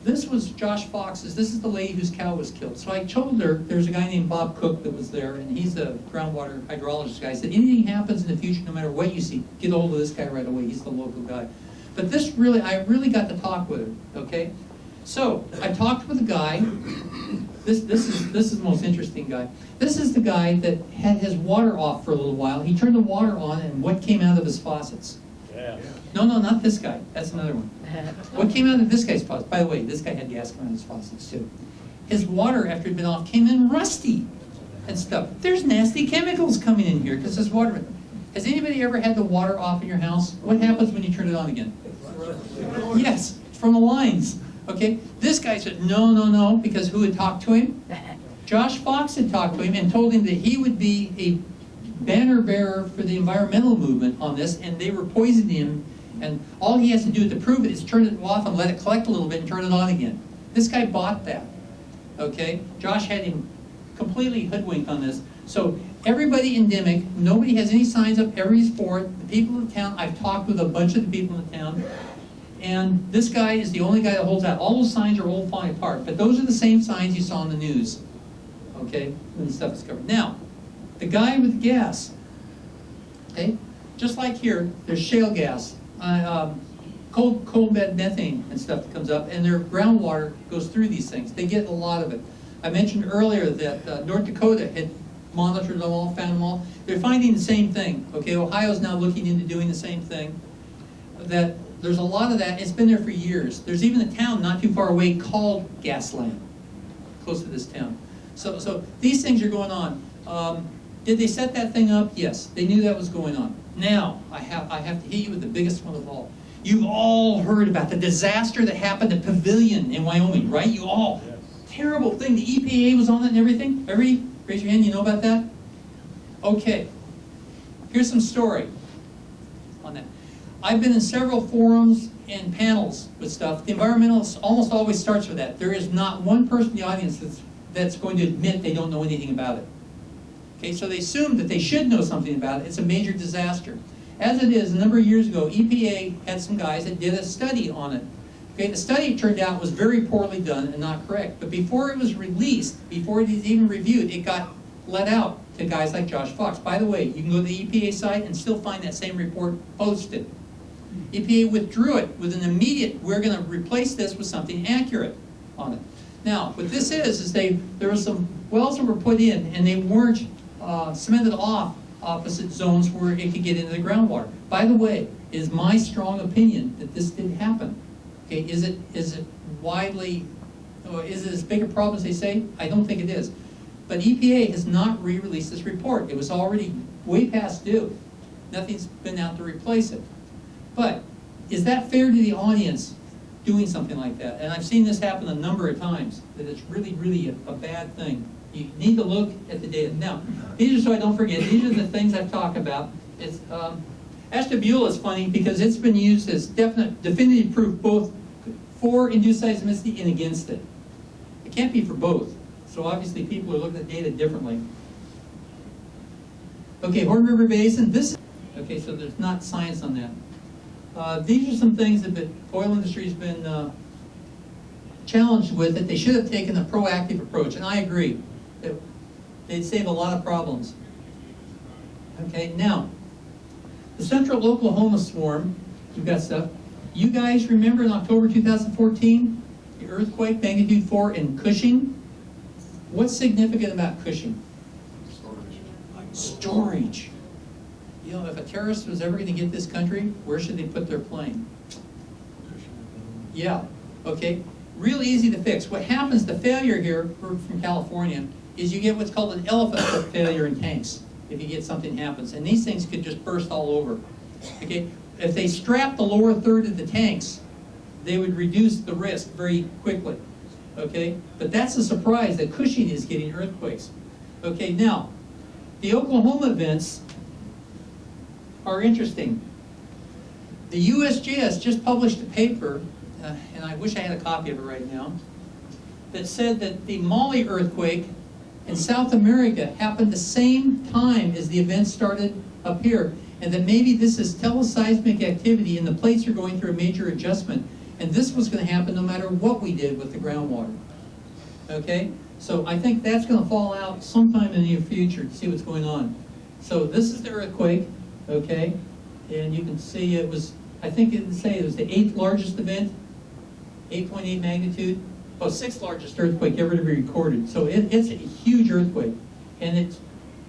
this was Josh Fox's. This is the lady whose cow was killed. So I told her, there's a guy named Bob Cook that was there, and he's a groundwater hydrologist guy. I said, anything happens in the future, no matter what you see, get a hold of this guy right away. He's the local guy. But this really, I really got to talk with her, okay? So I talked with a guy. This is the most interesting guy. This is the guy that had his water off for a little while. He turned the water on, and what came out of his faucets? Yeah. No, not this guy. That's another one. What came out of this guy's faucet? By the way, this guy had gas coming out of his faucets too. His water, after it had been off, came in rusty and stuff. There's nasty chemicals coming in here because this water. Has anybody ever had the water off in your house? What happens when you turn it on again? Yes, it's from the lines. Okay, this guy said no, because who had talked to him? Josh Fox had talked to him and told him that he would be a banner bearer for the environmental movement on this, and they were poisoning him, and all he has to do to prove it is turn it off and let it collect a little bit and turn it on again. This guy bought that. Okay, Josh had him completely hoodwinked on this. So everybody in Dimock, nobody has any signs up, everybody's for it. The people in the town, I've talked with a bunch of the people in the town, and this guy is the only guy that holds out. All those signs are all falling apart, but those are the same signs you saw in the news, okay, when the stuff is covered. Now, the guy with the gas, okay, just like here, there's shale gas, coal bed methane and stuff that comes up, and their groundwater goes through these things. They get a lot of it. I mentioned earlier that North Dakota had monitored them all, found them all. They're finding the same thing. Okay, Ohio's now looking into doing the same thing. That there's a lot of that. It's been there for years. There's even a town not too far away called Gasland, close to this town. So these things are going on. Did they set that thing up? Yes, they knew that was going on. Now, I have to hit you with the biggest one of all. You've all heard about the disaster that happened at Pavilion in Wyoming, right? You all. Yes. Terrible thing. The EPA was on it and everything. Everybody, raise your hand, you know about that? Okay. Here's some story on that. I've been in several forums and panels with stuff. The environmentalist almost always starts with that. There is not one person in the audience that's going to admit they don't know anything about it. Okay, so they assume that they should know something about it. It's a major disaster. As it is, a number of years ago, EPA had some guys that did a study on it. Okay, the study, it turned out, was very poorly done and not correct. But before it was released, before it was even reviewed, it got let out to guys like Josh Fox. By the way, you can go to the EPA site and still find that same report posted. EPA withdrew it with an immediate, we're going to replace this with something accurate on it. Now, what this is there were some wells that were put in, and they weren't cemented off opposite zones where it could get into the groundwater. By the way, it is my strong opinion that this did happen. Okay, is it widely, or is it as big a problem as they say? I don't think it is. But EPA has not re-released this report. It was already way past due. Nothing's been out to replace it. But is that fair to the audience doing something like that? And I've seen this happen a number of times, that it's really, really a bad thing. You need to look at the data. Now, these are, so I don't forget, these are the things I've talked about. It's, Ashtabula is funny because it's been used as definitive proof both for induced seismicity and against it. It can't be for both. So obviously people are looking at data differently. Okay, Horn River Basin, okay, so there's not science on that. These are some things that the oil industry has been challenged with, that they should have taken a proactive approach, and I agree. They'd save a lot of problems. Okay, now, the Central Oklahoma Swarm, you've got stuff. You guys remember in October 2014, the earthquake, magnitude 4 in Cushing? What's significant about Cushing? Storage. You know, if a terrorist was ever going to get this country, where should they put their plane? Yeah, okay. Real easy to fix. What happens, the failure here, from California, is you get what's called an elephant foot failure in tanks if you get something happens. And these things could just burst all over. Okay? If they strap the lower third of the tanks, they would reduce the risk very quickly. Okay, but that's a surprise that Cushing is getting earthquakes. Okay, now, the Oklahoma events are interesting. The USGS just published a paper, and I wish I had a copy of it right now, that said that the Mali earthquake in South America happened the same time as the event started up here, and that maybe this is teleseismic activity and the plates are going through a major adjustment, and this was going to happen no matter what we did with the groundwater. Okay, so I think that's going to fall out sometime in the near future to see what's going on. So this is the earthquake, okay, and you can see it was, I think it would say it was the 8th largest event, 8.8 magnitude. Oh, 6th largest earthquake ever to be recorded. So it's a huge earthquake, and it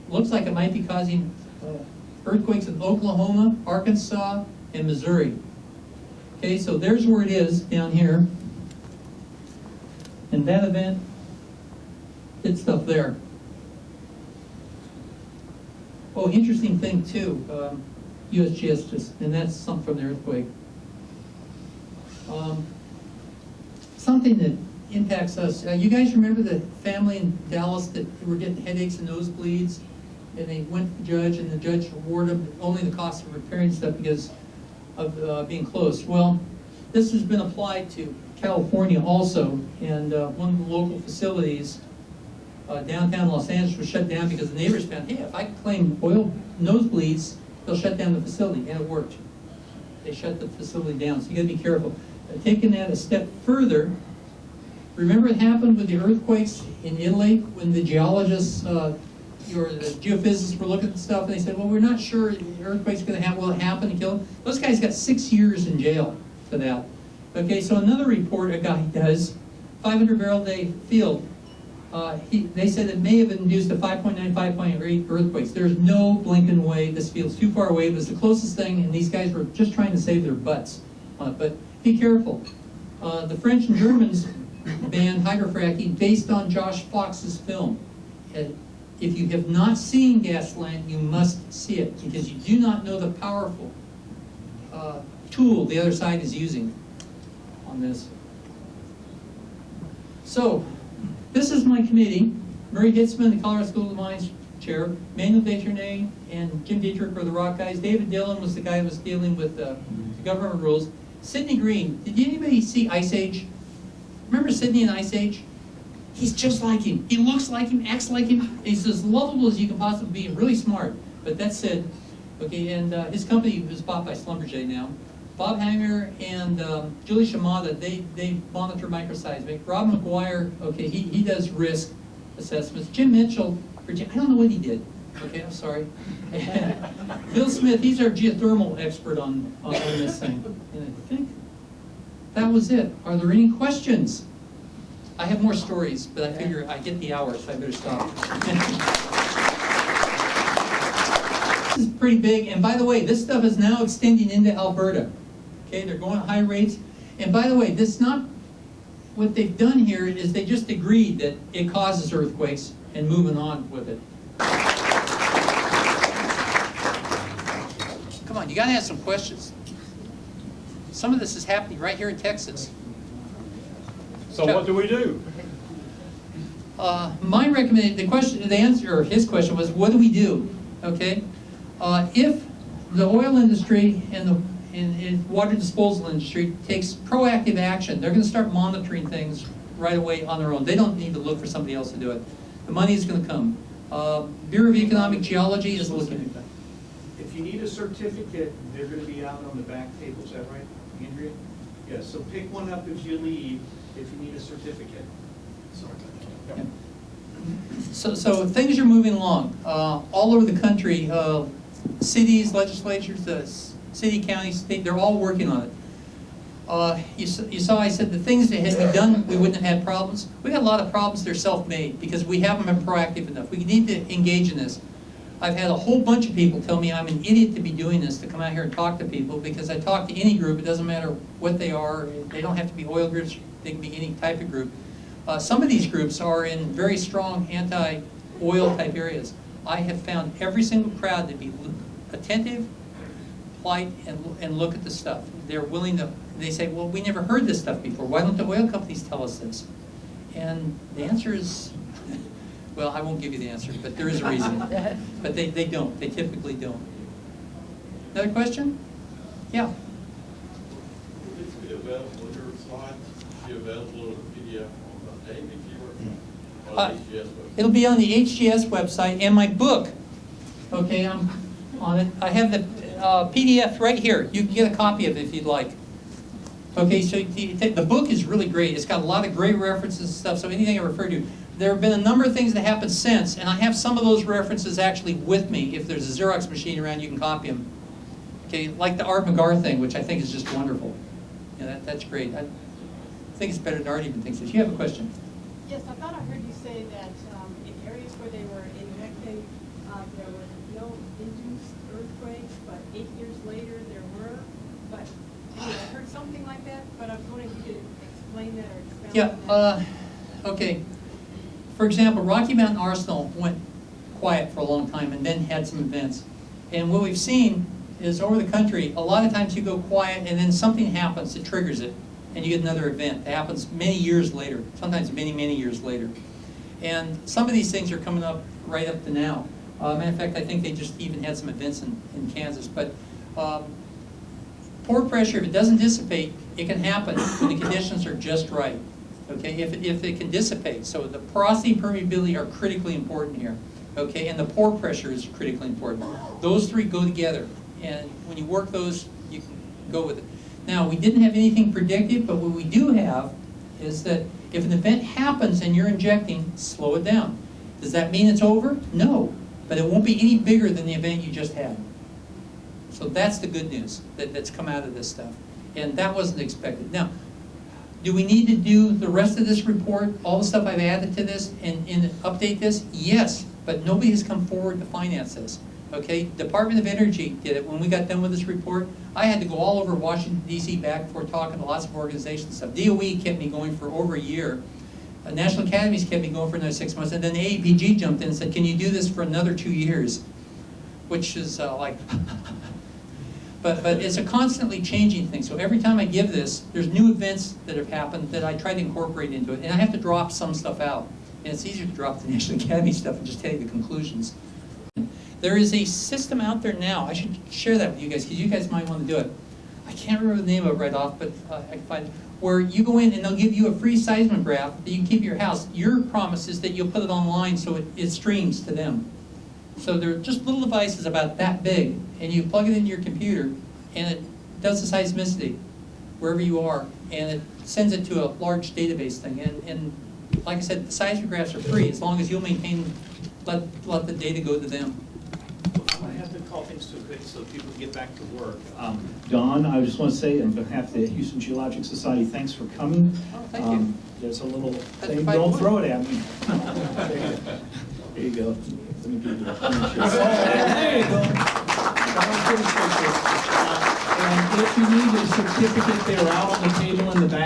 looks like it might be causing earthquakes in Oklahoma, Arkansas, and Missouri. Okay, so there's where it is down here, and that event did stuff there. Oh, interesting thing too, USGS just, and that's something from the earthquake. Something that impacts us. You guys remember the family in Dallas that were getting headaches and nosebleeds, and they went to the judge, and the judge awarded them only the cost of repairing stuff because of being closed. Well, this has been applied to California also, and one of the local facilities, downtown Los Angeles, was shut down because the neighbors found, hey, if I claim oil nosebleeds, they'll shut down the facility, and it worked. They shut the facility down, so you gotta be careful. Taking that a step further, remember what happened with the earthquakes in Italy when the geologists, or the geophysicists were looking at the stuff and they said, well, we're not sure the earthquake's going to happen. Will it happen and kill them? Those guys got 6 years in jail for that. Okay, so another report a guy does, 500 barrel a day field, they said it may have induced a 5.9, 5.8 earthquakes. There's no blinking way. This field's too far away. It was the closest thing, and these guys were just trying to save their butts on it. But be careful. The French and Germans banned hydrofracking based on Josh Fox's film. If you have not seen Gasland, you must see it, because you do not know the powerful tool the other side is using on this. So, this is my committee. Murray Hitzman, the Colorado School of Mines chair, Manuel Deschernay and Jim Dietrich were the rock guys. David Dillon was the guy who was dealing with the government rules. Sidney Greene, did anybody see Ice Age? Remember Sidney in Ice Age? He's just like him. He looks like him, acts like him. He's as lovable as you can possibly be, and really smart. But that said, okay, and his company was bought by Schlumberger now. Bob Hanger and Julie Shimada, they monitor microseismic. Rob McGuire, okay, he does risk assessments. Jim Mitchell, I don't know what he did. Okay, I'm sorry. Bill Smith, he's our geothermal expert on this thing. And I think that was it. Are there any questions? I have more stories, but I figure I get the hour, so I better stop. This is pretty big, and by the way, this stuff is now extending into Alberta. Okay, they're going at high rates. And by the way, this not what they've done here is they just agreed that it causes earthquakes and moving on with it. Come on, you got to ask some questions. Some of this is happening right here in Texas. So what do we do? My recommendation, the answer, or his question was, what do we do? Okay, if the oil industry and the water disposal industry takes proactive action, they're going to start monitoring things right away on their own. They don't need to look for somebody else to do it. The money is going to come. Bureau of Economic Geology is looking at that. If you need a certificate, they're going to be out on the back table. Is that right, Andrea? Yes. So pick one up as you leave if you need a certificate. Yeah. So things are moving along all over the country. Cities, legislatures, city, county, state, they're all working on it. You saw I said the things that had been done, we wouldn't have had problems. We got a lot of problems that are self-made because we haven't been proactive enough. We need to engage in this. I've had a whole bunch of people tell me I'm an idiot to be doing this, to come out here and talk to people, because I talk to any group. It doesn't matter what they are. They don't have to be oil groups. They can be any type of group. Some of these groups are in very strong anti-oil type areas. I have found every single crowd to be attentive, polite, and look at the stuff. They're willing to, they say, well, we never heard this stuff before. Why don't the oil companies tell us this? And the answer is, well, I won't give you the answer, but there is a reason. But they don't. They typically don't. Another question? Yeah. Will this be available, your slides, be available in PDF on the ABG or on the HGS website? It'll be on the HGS website, and my book, okay, I'm on it. I have the PDF right here. You can get a copy of it if you'd like. Okay, so the book is really great. It's got a lot of great references and stuff, so anything I refer to. There have been a number of things that happened since, and I have some of those references actually with me. If there's a Xerox machine around, you can copy them. Okay, like the Art McGar thing, which I think is just wonderful. Yeah, that's great. I think it's better than Art even thinks. If you have a question. Yes, I thought I heard you say that in areas where they were injecting, there were no induced earthquakes, but 8 years later there were. But I heard something like that, but I was wondering if you could explain that or expound on that. Okay. For example, Rocky Mountain Arsenal went quiet for a long time and then had some events. And what we've seen is over the country, a lot of times you go quiet and then something happens that triggers it, and you get another event. It happens many years later, sometimes many, many years later. And some of these things are coming up right up to now. Matter of fact, I think they just even had some events in Kansas. But pore pressure, if it doesn't dissipate, it can happen when the conditions are just right. Okay, if it can dissipate. So the porosity and permeability are critically important here. Okay, and the pore pressure is critically important. Those three go together. And when you work those, you can go with it. Now, we didn't have anything predictive, but what we do have is that if an event happens and you're injecting, slow it down. Does that mean it's over? No, but it won't be any bigger than the event you just had. So that's the good news that's come out of this stuff. And that wasn't expected. Now, do we need to do the rest of this report, all the stuff I've added to this, and update this? Yes, but nobody has come forward to finance this. Okay, Department of Energy did it when we got done with this report. I had to go all over Washington, D.C. back and forth talking to lots of organizations and stuff. DOE kept me going for over a year. National Academies kept me going for another 6 months. And then AAPG jumped in and said, can you do this for another 2 years? Which is like... But it's a constantly changing thing. So every time I give this, there's new events that have happened that I try to incorporate into it. And I have to drop some stuff out. And it's easier to drop the National Academy stuff and just tell you the conclusions. There is a system out there now. I should share that with you guys because you guys might want to do it. I can't remember the name of it right off, but I can find it. Where you go in and they'll give you a free seismograph that you can keep at your house. Your promise is that you'll put it online so it streams to them. So they're just little devices about that big, and you plug it into your computer, and it does the seismicity wherever you are, and it sends it to a large database thing. And like I said, the seismographs are free as long as you'll maintain, let the data go to them. I have to call things to a quick so people can get back to work. Don, I just want to say on behalf of the Houston Geologic Society, thanks for coming. Oh, thank you. There's a little thing, if I don't would. throw it at me. There you go. Let me give you that. There you go. And if you need a certificate, they're out on the table in the back.